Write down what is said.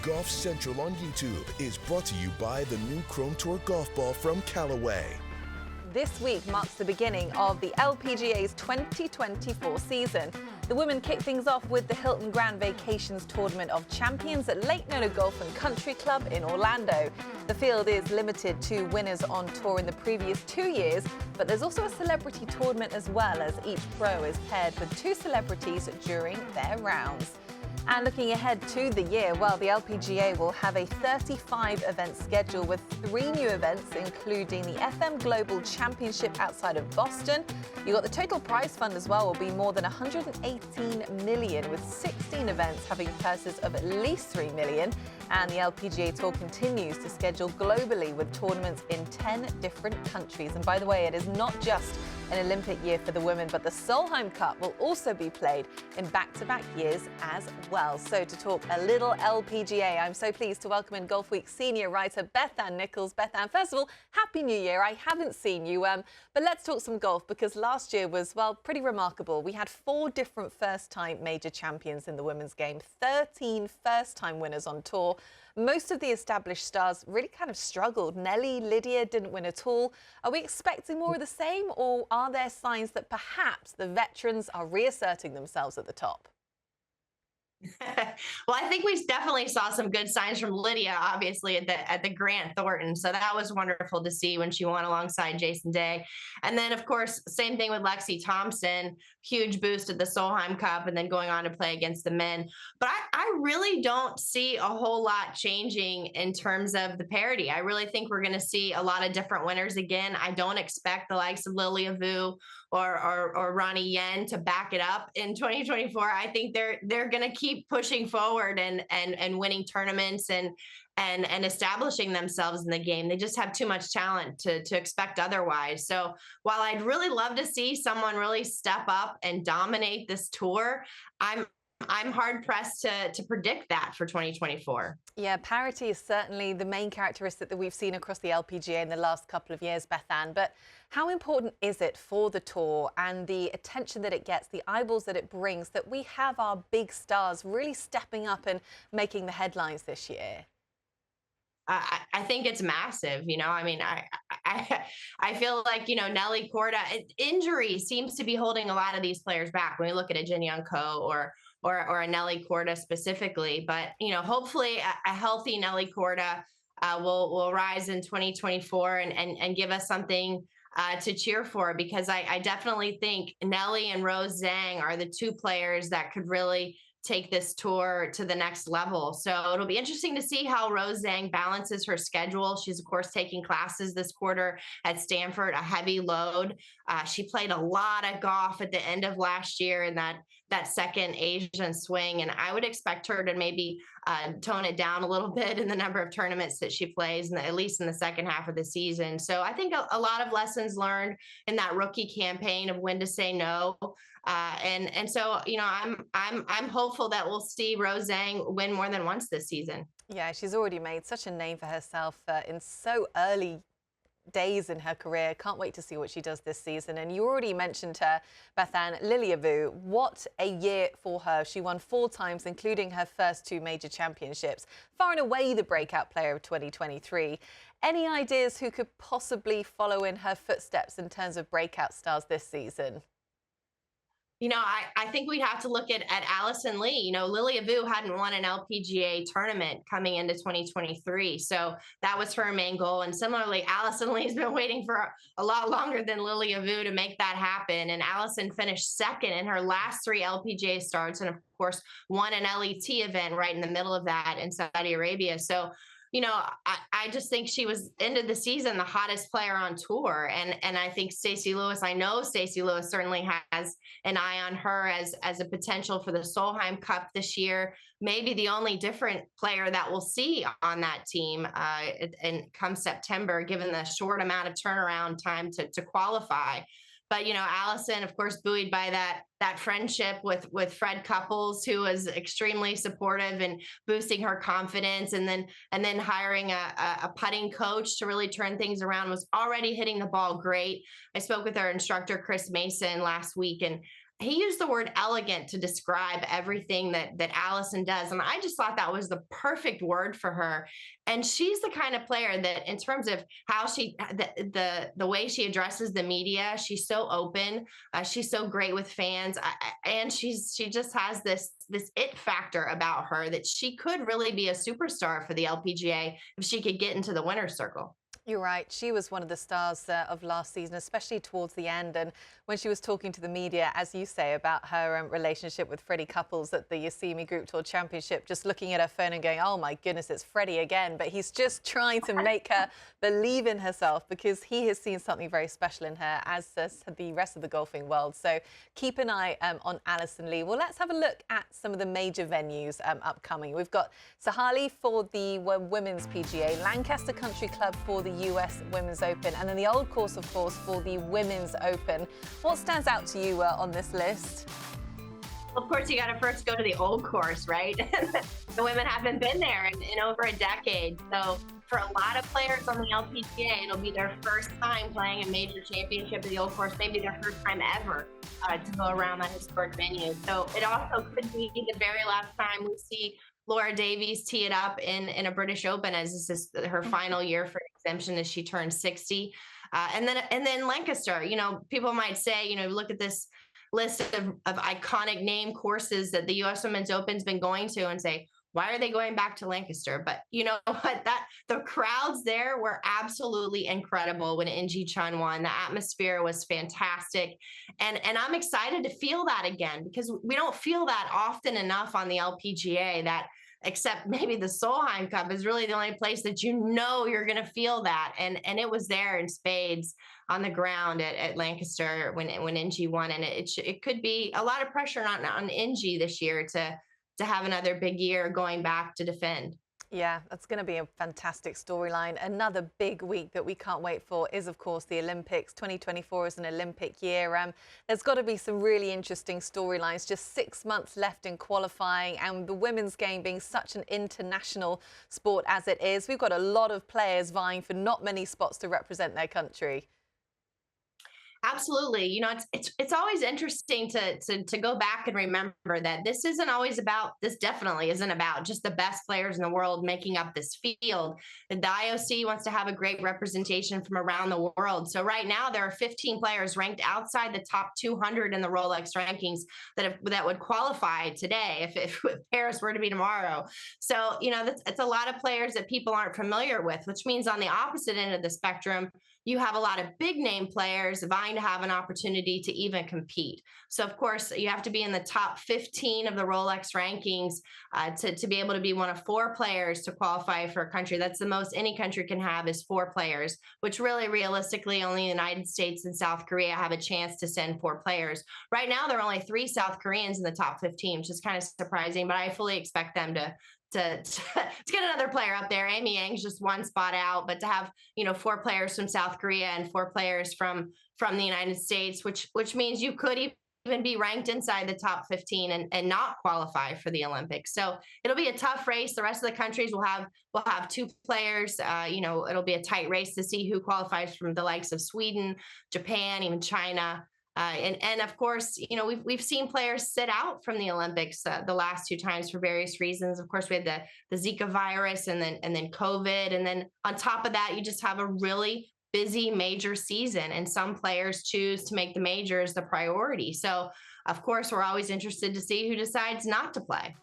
Golf Central on YouTube is brought to you by the new Chrome Tour golf ball from Callaway. This week marks the beginning of the LPGA's 2024 season. The women kick things off with the Hilton Grand Vacations Tournament of Champions at Lake Nona Golf and Country Club in Orlando. The field is limited to winners on tour in the previous 2 years, but there's also a celebrity tournament as well, as each pro is paired with 2 celebrities during their rounds. And looking ahead to the year, well, the LPGA will have a 35-event schedule with 3 new events, including the FM Global Championship outside of Boston. You got the total prize fund as well will be more than $118 million, with 16 events having purses of at least $3 million. And the LPGA Tour continues to schedule globally with tournaments in 10 different countries. And by the way, it is not just an Olympic year for the women, but the Solheim Cup will also be played in back-to-back years as well. So to talk a little LPGA, I'm so pleased to welcome in Golf Week senior writer Beth Ann Nichols. Beth Ann, first of all, Happy New Year. I haven't seen you, but let's talk some golf, because last year was, well, pretty remarkable. We had 4 different first-time major champions in the women's game, 13 first-time winners on tour. Most of the established stars really kind of struggled. Nelly, Lydia didn't win at all. Are we expecting more of the same, or are there signs that perhaps the veterans are reasserting themselves at the top? Well, I think we definitely saw some good signs from Lydia, obviously, at the Grant Thornton. So that was wonderful to see when she won alongside Jason Day. And then, of course, same thing with Lexi Thompson, huge boost at the Solheim Cup and then going on to play against the men. But I really don't see a whole lot changing in terms of the parity. I really think we're going to see a lot of different winners again. I don't expect the likes of Lilia Vu or Ronnie Yen to back it up in 2024. I think they're going to keep pushing forward and winning tournaments and establishing themselves in the game. They just have too much talent to expect otherwise. So while I'd really love to see someone really step up and dominate this tour, I'm hard pressed to predict that for 2024. Yeah, parity is certainly the main characteristic that we've seen across the LPGA in the last couple of years, Beth Ann. But how important is it for the tour and the attention that it gets, the eyeballs that it brings, that we have our big stars really stepping up and making the headlines this year? I think it's massive. I mean, I feel like, Nelly Korda, injury seems to be holding a lot of these players back when we look at a Jin Young Ko or a Nelly Korda specifically. But, hopefully a healthy Nelly Korda will rise in 2024 and give us something to cheer for, because I definitely think Nelly and Rose Zhang are the 2 players that could really take this tour to the next level. So it'll be interesting to see how Rose Zhang balances her schedule. She's, of course, taking classes this quarter at Stanford, a heavy load. She played a lot of golf at the end of last year in that second Asian swing, and I would expect her to maybe tone it down a little bit in the number of tournaments that she plays, at least in the second half of the season. So I think a lot of lessons learned in that rookie campaign of when to say no. And so, I'm hopeful that we'll see Rose Zhang win more than once this season. Yeah, she's already made such a name for herself in so early days in her career. Can't wait to see what she does this season. And you already mentioned her, Beth Ann, Lilia Vu. What a year for her. She won 4 times, including her first 2 major championships. Far and away the breakout player of 2023. Any ideas who could possibly follow in her footsteps in terms of breakout stars this season? I think we'd have to look at Allison Lee. Lilia Vu hadn't won an LPGA tournament coming into 2023. So that was her main goal. And similarly, Allison Lee's been waiting for a lot longer than Lilia Vu to make that happen. And Allison finished second in her last 3 LPGA starts, and of course, won an LET event right in the middle of that in Saudi Arabia. So I just think she was ended the season the hottest player on tour. And I think I know Stacey Lewis certainly has an eye on her as a potential for the Solheim Cup this year. Maybe the only different player that we'll see on that team and come September, given the short amount of turnaround time to qualify. But, Allison, of course, buoyed by that friendship with Fred Couples, who was extremely supportive and boosting her confidence, and then hiring a putting coach to really turn things around, was already hitting the ball great. I spoke with our instructor, Chris Mason, last week, and he used the word elegant to describe everything that Allison does, and I just thought that was the perfect word for her. And she's the kind of player that, in terms of how the way she addresses the media, she's so open. She's so great with fans, and she just has this it factor about her that she could really be a superstar for the LPGA if she could get into the winner's circle. You're right. She was one of the stars of last season, especially towards the end. And when she was talking to the media, as you say, about her relationship with Freddie Couples at the Yosemite Group Tour Championship, just looking at her phone and going, oh, my goodness, it's Freddie again. But he's just trying to make her believe in herself, because he has seen something very special in her, as does the rest of the golfing world. So keep an eye on Allison Lee. Well, let's have a look at some of the major venues upcoming. We've got Sahali for the Women's PGA, Lancaster Country Club for the US Women's Open, and then the Old Course, of course, for the Women's Open. What stands out to you on this list? Well, of course, you got to first go to the Old Course, right? The women haven't been there in over a decade. So for a lot of players on the LPGA, it'll be their first time playing a major championship at the Old Course, maybe their first time ever to go around that historic venue. So it also could be the very last time we see Laura Davies tee it up in a British Open, as this is her final year for exemption as she turns 60. And then Lancaster, people might say, look at this list of iconic name courses that the U.S. Women's Open's been going to and say, why are they going back to Lancaster? But you know what? The crowds there were absolutely incredible when Inji Chun won. The atmosphere was fantastic. And I'm excited to feel that again, because we don't feel that often enough on the LPGA, that except maybe the Solheim Cup is really the only place that you're going to feel that. And it was there in spades on the ground at Lancaster when Inji won. And it could be a lot of pressure on Inji this year to have another big year going back to defend. Yeah, that's going to be a fantastic storyline. Another big week that we can't wait for is, of course, the Olympics. 2024 is an Olympic year. There's got to be some really interesting storylines. Just 6 months left in qualifying, and the women's game being such an international sport as it is, we've got a lot of players vying for not many spots to represent their country. Absolutely. It's always interesting to go back and remember that this definitely isn't about just the best players in the world making up this field. The IOC wants to have a great representation from around the world. So right now there are 15 players ranked outside the top 200 in the Rolex rankings that would qualify today if Paris were to be tomorrow. So, it's a lot of players that people aren't familiar with, which means on the opposite end of the spectrum, you have a lot of big name players vying to have an opportunity to even compete. So, of course, you have to be in the top 15 of the Rolex rankings to be able to be one of 4 players to qualify for a country. That's the most any country can have, is 4 players, which really realistically only the United States and South Korea have a chance to send 4 players. Right now, there are only 3 South Koreans in the top 15, which is kind of surprising, but I fully expect them to get another player up there. Amy Yang's just 1 spot out, but to have 4 players from South Korea and 4 players from the United States, which means you could even be ranked inside the top 15 and not qualify for the Olympics. So it'll be a tough race. The rest of the countries will have 2 players. It'll be a tight race to see who qualifies from the likes of Sweden, Japan, even China. And of course, we've seen players sit out from the Olympics the last 2 times for various reasons. Of course, we had the Zika virus and then COVID. And then on top of that, you just have a really busy major season, and some players choose to make the majors the priority. So, of course, we're always interested to see who decides not to play.